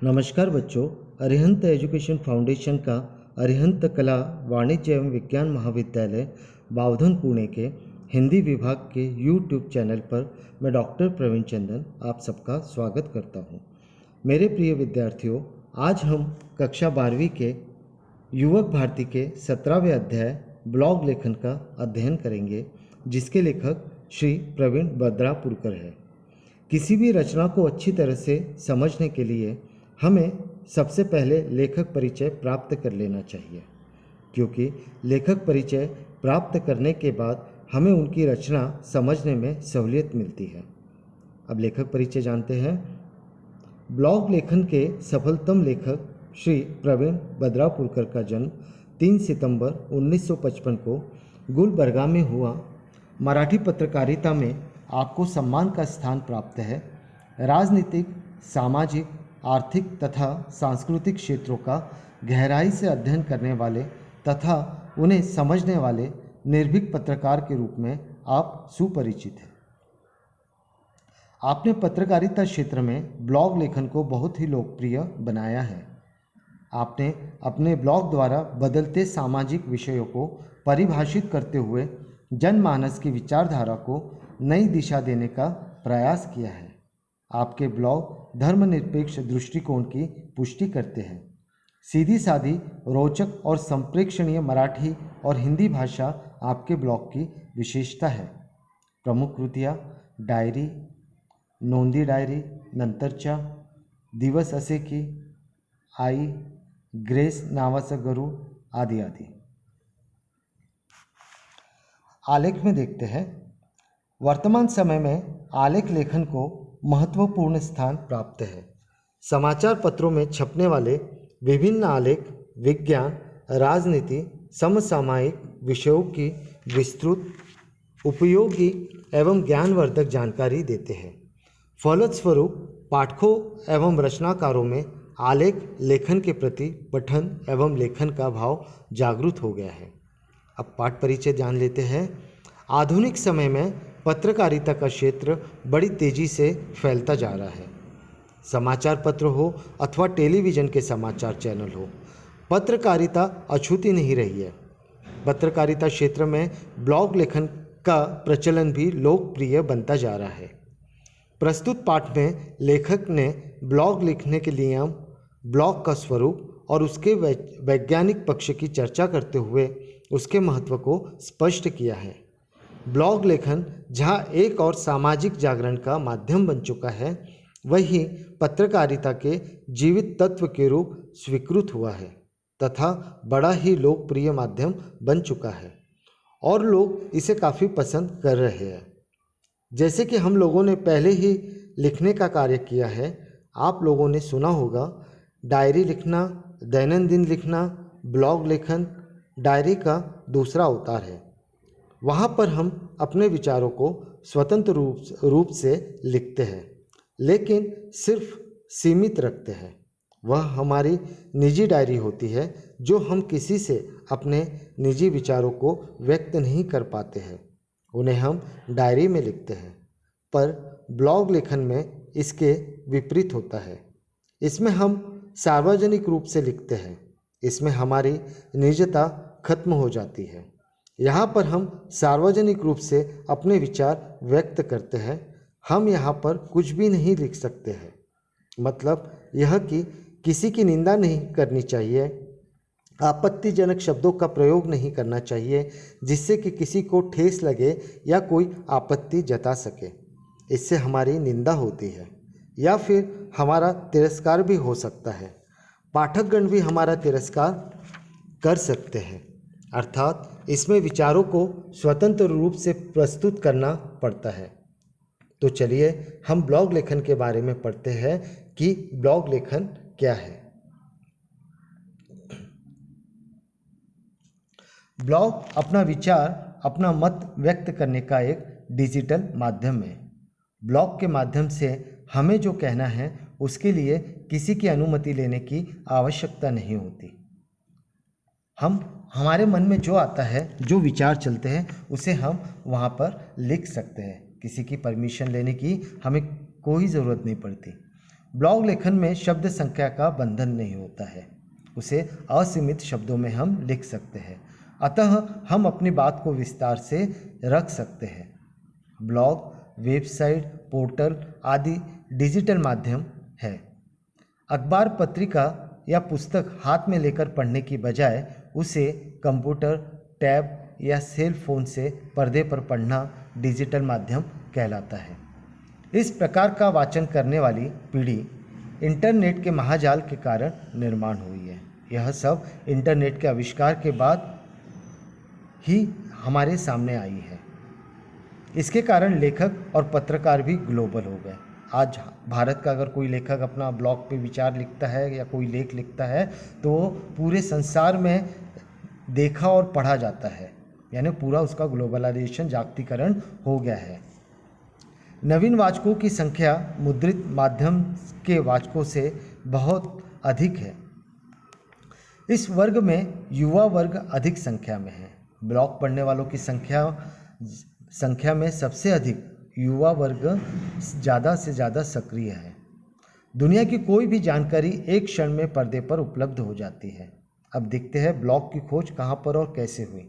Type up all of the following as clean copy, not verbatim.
नमस्कार बच्चों, Arihant education foundation का अरिहंत कला वाणिज्य एवं विज्ञान महाविद्यालय बावधन पुणे के हिंदी विभाग के यूट्यूब चैनल पर मैं डॉक्टर प्रवीण चंदन आप सबका स्वागत करता हूं। मेरे प्रिय विद्यार्थियों, आज हम कक्षा 12वीं के युवक भारती के 17वें अध्याय ब्लॉग लेखन का अध्ययन करेंगे, जिसके लेखक श्री प्रवीण बद्रापुरकर है। किसी भी रचना को अच्छी तरह से समझने के लिए हमें सबसे पहले लेखक परिचय प्राप्त कर लेना चाहिए, क्योंकि लेखक परिचय प्राप्त करने के बाद हमें उनकी रचना समझने में सहूलियत मिलती है। अब लेखक परिचय जानते हैं। ब्लॉग लेखन के सफलतम लेखक श्री प्रवीण बद्रापुरकर का जन्म 3 सितंबर 1955 को गुलबर्गा में हुआ। मराठी पत्रकारिता में आपको सम्मान का स्थान प्राप्त है। राजनीतिक, सामाजिक, आर्थिक तथा सांस्कृतिक क्षेत्रों का गहराई से अध्ययन करने वाले तथा उन्हें समझने वाले निर्भीक पत्रकार के रूप में आप सुपरिचित हैं। आपने पत्रकारिता क्षेत्र में ब्लॉग लेखन को बहुत ही लोकप्रिय बनाया है। आपने अपने ब्लॉग द्वारा बदलते सामाजिक विषयों को परिभाषित करते हुए जनमानस की विचारधारा को नई दिशा देने का प्रयास किया है। आपके ब्लॉग धर्मनिरपेक्ष दृष्टिकोण की पुष्टि करते हैं। सीधी सादी, रोचक और संप्रेक्षणीय मराठी और हिंदी भाषा आपके ब्लॉग की विशेषता है। प्रमुख कृतियाँ डायरी, नोंदी डायरी, नंतरच्या, दिवस असे की, आई, ग्रेस नावाचं गरुड आदि आदि। आलेख में देखते हैं। वर्तमान समय में आलेख लेखन को महत्वपूर्ण स्थान प्राप्त है। समाचार पत्रों में छपने वाले विभिन्न आलेख विज्ञान, राजनीति, समसामयिक विषयों की विस्तृत, उपयोगी एवं ज्ञानवर्धक जानकारी देते हैं। फलस्वरूप पाठकों एवं रचनाकारों में आलेख लेखन के प्रति पठन एवं लेखन का भाव जागृत हो गया है। अब पाठ परिचय जान लेते हैं। आधुनिक समय में पत्रकारिता का क्षेत्र बड़ी तेजी से फैलता जा रहा है। समाचार पत्र हो अथवा टेलीविज़न के समाचार चैनल हो, पत्रकारिता अछूती नहीं रही है। पत्रकारिता क्षेत्र में ब्लॉग लेखन का प्रचलन भी लोकप्रिय बनता जा रहा है। प्रस्तुत पाठ में लेखक ने ब्लॉग लिखने के नियम, ब्लॉग का स्वरूप और उसके वैज्ञानिक पक्ष की चर्चा करते हुए उसके महत्व को स्पष्ट किया है। ब्लॉग लेखन जहाँ एक और सामाजिक जागरण का माध्यम बन चुका है, वहीं पत्रकारिता के जीवित तत्व के रूप स्वीकृत हुआ है तथा बड़ा ही लोकप्रिय माध्यम बन चुका है और लोग इसे काफ़ी पसंद कर रहे हैं। जैसे कि हम लोगों ने पहले ही लिखने का कार्य किया है, आप लोगों ने सुना होगा डायरी लिखना, दैनंदिन लिखना, ब्लॉग लेखन डायरी का दूसरा अवतार है। वहाँ पर हम अपने विचारों को स्वतंत्र रूप से लिखते हैं, लेकिन सिर्फ सीमित रखते हैं। वह हमारी निजी डायरी होती है, जो हम किसी से अपने निजी विचारों को व्यक्त नहीं कर पाते हैं, उन्हें हम डायरी में लिखते हैं। पर ब्लॉग लेखन में इसके विपरीत होता है। इसमें हम सार्वजनिक रूप से लिखते हैं। इसमें हमारी निजता खत्म हो जाती है। यहाँ पर हम सार्वजनिक रूप से अपने विचार व्यक्त करते हैं। हम यहाँ पर कुछ भी नहीं लिख सकते हैं। मतलब यह कि किसी की निंदा नहीं करनी चाहिए, आपत्तिजनक शब्दों का प्रयोग नहीं करना चाहिए जिससे कि किसी को ठेस लगे या कोई आपत्ति जता सके। इससे हमारी निंदा होती है या फिर हमारा तिरस्कार भी हो सकता है। पाठकगण भी हमारा तिरस्कार कर सकते हैं। अर्थात इसमें विचारों को स्वतंत्र रूप से प्रस्तुत करना पड़ता है। तो चलिए हम ब्लॉग लेखन के बारे में पढ़ते हैं कि ब्लॉग लेखन क्या है। ब्लॉग अपना विचार, अपना मत व्यक्त करने का एक डिजिटल माध्यम है। ब्लॉग के माध्यम से हमें जो कहना है उसके लिए किसी की अनुमति लेने की आवश्यकता नहीं होती। हमारे मन में जो आता है, जो विचार चलते हैं, उसे हम वहाँ पर लिख सकते हैं। किसी की परमिशन लेने की हमें कोई ज़रूरत नहीं पड़ती। ब्लॉग लेखन में शब्द संख्या का बंधन नहीं होता है, उसे असीमित शब्दों में हम लिख सकते हैं, अतः हम अपनी बात को विस्तार से रख सकते हैं। ब्लॉग, वेबसाइट, पोर्टल आदि डिजिटल माध्यम है। अखबार, पत्रिका या पुस्तक हाथ में लेकर पढ़ने की बजाय उसे कंप्यूटर, टैब या सेल फोन से पर्दे पर पढ़ना डिजिटल माध्यम कहलाता है। इस प्रकार का वाचन करने वाली पीढ़ी इंटरनेट के महाजाल के कारण निर्माण हुई है। यह सब इंटरनेट के आविष्कार के बाद ही हमारे सामने आई है। इसके कारण लेखक और पत्रकार भी ग्लोबल हो गए। आज भारत का अगर कोई लेखक अपना ब्लॉग पे विचार लिखता है या कोई लेख लिखता है तो पूरे संसार में देखा और पढ़ा जाता है, यानी पूरा उसका ग्लोबलाइजेशन, जागतिकरण हो गया है। नवीन वाचकों की संख्या मुद्रित माध्यम के वाचकों से बहुत अधिक है। इस वर्ग में युवा वर्ग अधिक संख्या में है। ब्लॉग पढ़ने वालों की संख्या में सबसे अधिक युवा वर्ग ज़्यादा से ज़्यादा सक्रिय है। दुनिया की कोई भी जानकारी एक क्षण में पर्दे पर उपलब्ध हो जाती है। अब देखते हैं ब्लॉग की खोज कहाँ पर और कैसे हुई।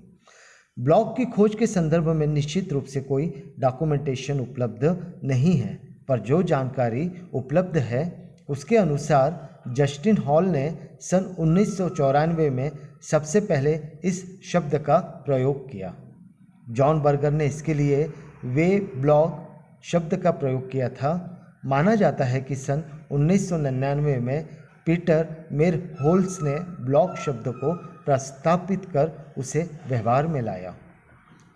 ब्लॉग की खोज के संदर्भ में निश्चित रूप से कोई डॉक्यूमेंटेशन उपलब्ध नहीं है, पर जो जानकारी उपलब्ध है उसके अनुसार जस्टिन हॉल ने सन 1994 में सबसे पहले इस शब्द का प्रयोग किया। जॉन बर्गर ने इसके लिए वे ब्लॉग शब्द का प्रयोग किया था। माना जाता है कि सन 1999 में पीटर मेर होल्स ने ब्लॉग शब्द को प्रस्तापित कर उसे व्यवहार में लाया।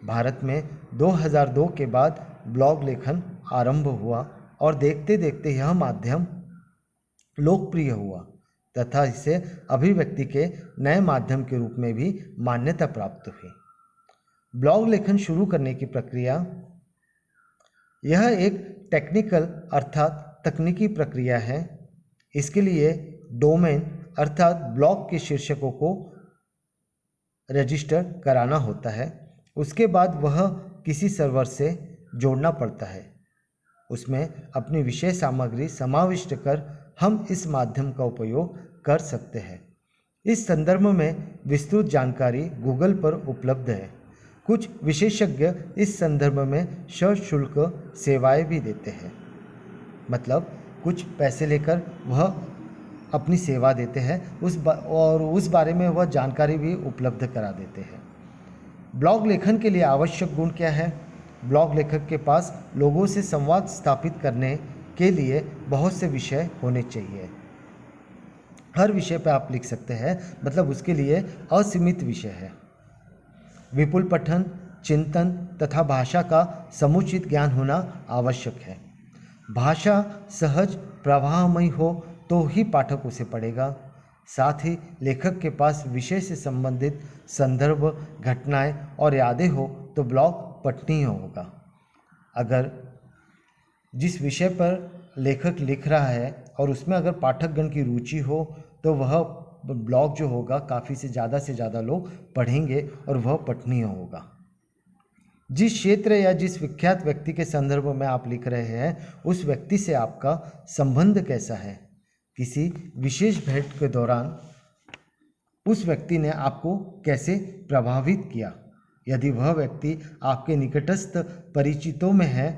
भारत में 2002 के बाद ब्लॉग लेखन आरंभ हुआ और देखते देखते यह माध्यम लोकप्रिय हुआ तथा इसे अभिव्यक्ति के नए माध्यम के रूप में भी मान्यता प्राप्त हुई। ब्लॉग लेखन शुरू करने की प्रक्रिया, यह एक टेक्निकल अर्थात तकनीकी प्रक्रिया है। इसके लिए डोमेन अर्थात ब्लॉग के शीर्षकों को रजिस्टर कराना होता है। उसके बाद वह किसी सर्वर से जोड़ना पड़ता है। उसमें अपनी विषय सामग्री समाविष्ट कर हम इस माध्यम का उपयोग कर सकते हैं। इस संदर्भ में विस्तृत जानकारी गूगल पर उपलब्ध है। कुछ विशेषज्ञ इस संदर्भ में सशुल्क सेवाएं भी देते हैं, मतलब कुछ पैसे लेकर वह अपनी सेवा देते हैं और उस बारे में वह जानकारी भी उपलब्ध करा देते हैं। ब्लॉग लेखन के लिए आवश्यक गुण क्या है? ब्लॉग लेखक के पास लोगों से संवाद स्थापित करने के लिए बहुत से विषय होने चाहिए। हर विषय पर आप लिख सकते हैं, मतलब उसके लिए असीमित विषय है। विपुल पठन, चिंतन तथा भाषा का समुचित ज्ञान होना आवश्यक है। भाषा सहज प्रवाहमयी हो तो ही पाठक उसे पढ़ेगा। साथ ही लेखक के पास विषय से संबंधित संदर्भ, घटनाएं और यादें हो तो ब्लॉग पठनीय होगा। अगर जिस विषय पर लेखक लिख रहा है और उसमें अगर पाठकगण की रुचि हो तो वह ब्लॉग जो होगा काफ़ी से ज़्यादा लोग पढ़ेंगे और वह पठनीय होगा। जिस क्षेत्र या जिस विख्यात व्यक्ति के संदर्भ में आप लिख रहे हैं उस व्यक्ति से आपका संबंध कैसा है? किसी विशेष भेंट के दौरान उस व्यक्ति ने आपको कैसे प्रभावित किया? यदि वह व्यक्ति आपके निकटस्थ परिचितों में है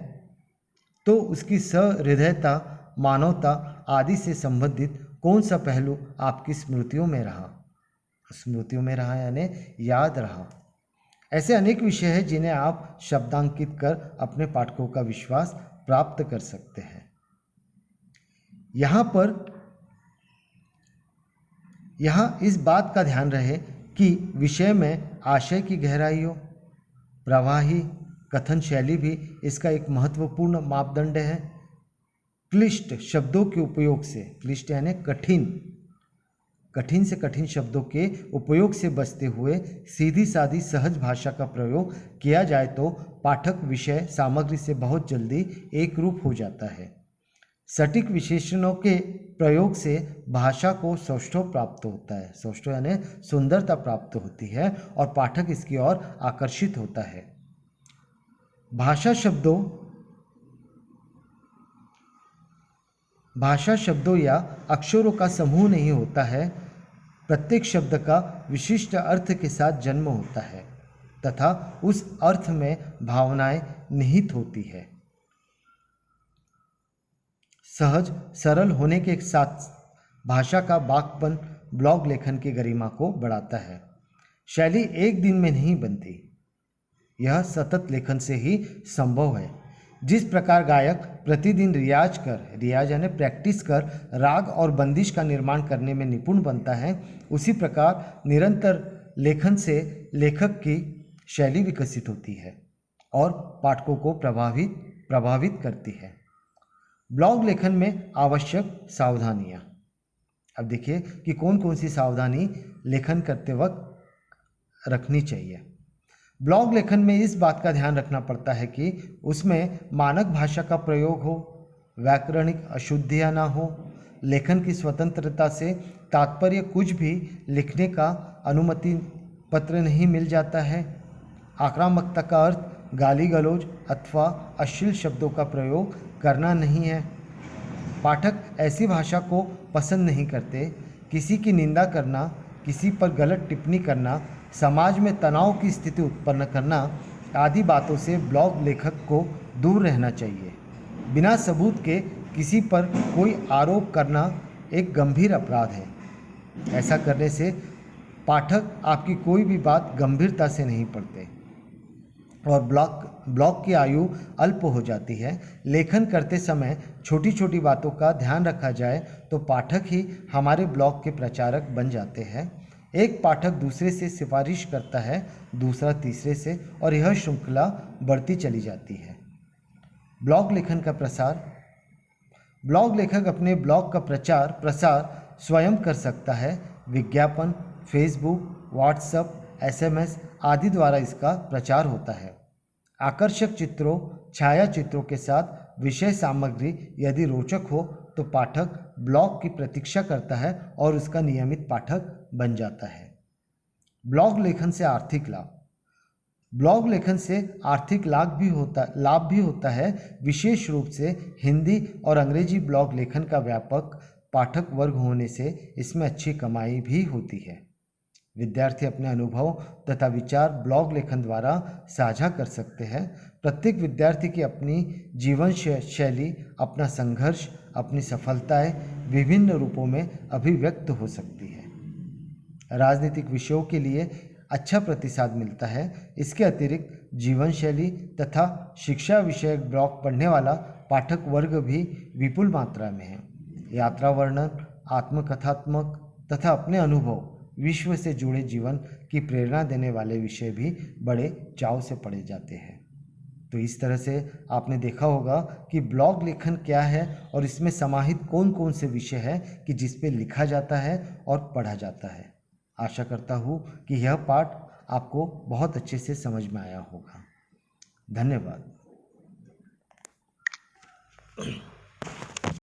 तो उसकी सहृदयता, मानवता आदि से संबंधित कौन सा पहलू आपकी स्मृतियों में रहा यानी याद रहा। ऐसे अनेक विषय हैं जिन्हें आप शब्दांकित कर अपने पाठकों का विश्वास प्राप्त कर सकते हैं। यहाँ इस बात का ध्यान रहे कि विषय में आशय की गहराई हो। प्रवाही कथन शैली भी इसका एक महत्वपूर्ण मापदंड है। क्लिष्ट शब्दों के उपयोग से, क्लिष्ट यानी कठिन से कठिन शब्दों के उपयोग से बचते हुए सीधी सादी सहज भाषा का प्रयोग किया जाए तो पाठक विषय सामग्री से बहुत जल्दी एक रूप हो जाता है। सटीक विशेषणों के प्रयोग से भाषा को सौष्ठव प्राप्त होता है। सौष्ठव यानी सुंदरता प्राप्त होती है और पाठक इसकी ओर आकर्षित होता है। भाषा शब्दों या अक्षरों का समूह नहीं होता है, प्रत्येक शब्द का विशिष्ट अर्थ के साथ जन्म होता है तथा उस अर्थ में भावनाएं निहित होती है। सहज सरल होने के साथ भाषा का बाकपन ब्लॉग लेखन की गरिमा को बढ़ाता है। शैली एक दिन में नहीं बनती, यह सतत लेखन से ही संभव है। जिस प्रकार गायक प्रतिदिन रियाज यानी प्रैक्टिस कर राग और बंदिश का निर्माण करने में निपुण बनता है, उसी प्रकार निरंतर लेखन से लेखक की शैली विकसित होती है और पाठकों को प्रभावित करती है। ब्लॉग लेखन में आवश्यक सावधानियाँ। अब देखिए कि कौन कौन सी सावधानी लेखन करते वक्त रखनी चाहिए। ब्लॉग लेखन में इस बात का ध्यान रखना पड़ता है कि उसमें मानक भाषा का प्रयोग हो, व्याकरणिक अशुद्धियाँ ना हो, लेखन की स्वतंत्रता से तात्पर्य कुछ भी लिखने का अनुमति पत्र नहीं मिल जाता है, आक्रामकता का अर्थ गाली गलौज अथवा अश्लील शब्दों का प्रयोग करना नहीं है। पाठक ऐसी भाषा को पसंद नहीं करते। किसी की निंदा करना, किसी पर गलत टिप्पणी करना, समाज में तनाव की स्थिति उत्पन्न करना आदि बातों से ब्लॉग लेखक को दूर रहना चाहिए। बिना सबूत के किसी पर कोई आरोप करना एक गंभीर अपराध है। ऐसा करने से पाठक आपकी कोई भी बात गंभीरता से नहीं पढ़ते और ब्लॉग की आयु अल्प हो जाती है। लेखन करते समय छोटी छोटी बातों का ध्यान रखा जाए तो पाठक ही हमारे ब्लॉग के प्रचारक बन जाते हैं। एक पाठक दूसरे से सिफारिश करता है, दूसरा तीसरे से, और यह श्रृंखला बढ़ती चली जाती है। ब्लॉग लेखन का प्रसार। ब्लॉग लेखक अपने ब्लॉग का प्रसार स्वयं कर सकता है। विज्ञापन, फेसबुक, व्हाट्सएप, SMS आदि द्वारा इसका प्रचार होता है। आकर्षक चित्रों, छायाचित्रों के साथ विषय सामग्री यदि रोचक हो तो पाठक ब्लॉग की प्रतीक्षा करता है और उसका नियमित पाठक बन जाता है। ब्लॉग लेखन से आर्थिक लाभ। ब्लॉग लेखन से आर्थिक लाभ भी होता है। विशेष रूप से हिंदी और अंग्रेजी ब्लॉग लेखन का व्यापक पाठक वर्ग होने से इसमें अच्छी कमाई भी होती है। विद्यार्थी अपने अनुभव तथा विचार ब्लॉग लेखन द्वारा साझा कर सकते हैं। प्रत्येक विद्यार्थी की अपनी जीवन शैली, अपना संघर्ष, अपनी सफलताएं विभिन्न रूपों में अभिव्यक्त हो सकती है। राजनीतिक विषयों के लिए अच्छा प्रतिसाद मिलता है। इसके अतिरिक्त जीवन शैली तथा शिक्षा विषयक ब्लॉग पढ़ने वाला पाठक वर्ग भी विपुल मात्रा में है। यात्रा वर्णन, आत्मकथात्मक तथा अपने अनुभव, विश्व से जुड़े जीवन की प्रेरणा देने वाले विषय भी बड़े चाव से पढ़े जाते हैं। तो इस तरह से आपने देखा होगा कि ब्लॉग लेखन क्या है और इसमें समाहित कौन कौन से विषय है कि जिस पे लिखा जाता है और पढ़ा जाता है। आशा करता हूँ कि यह पाठ आपको बहुत अच्छे से समझ में आया होगा। धन्यवाद।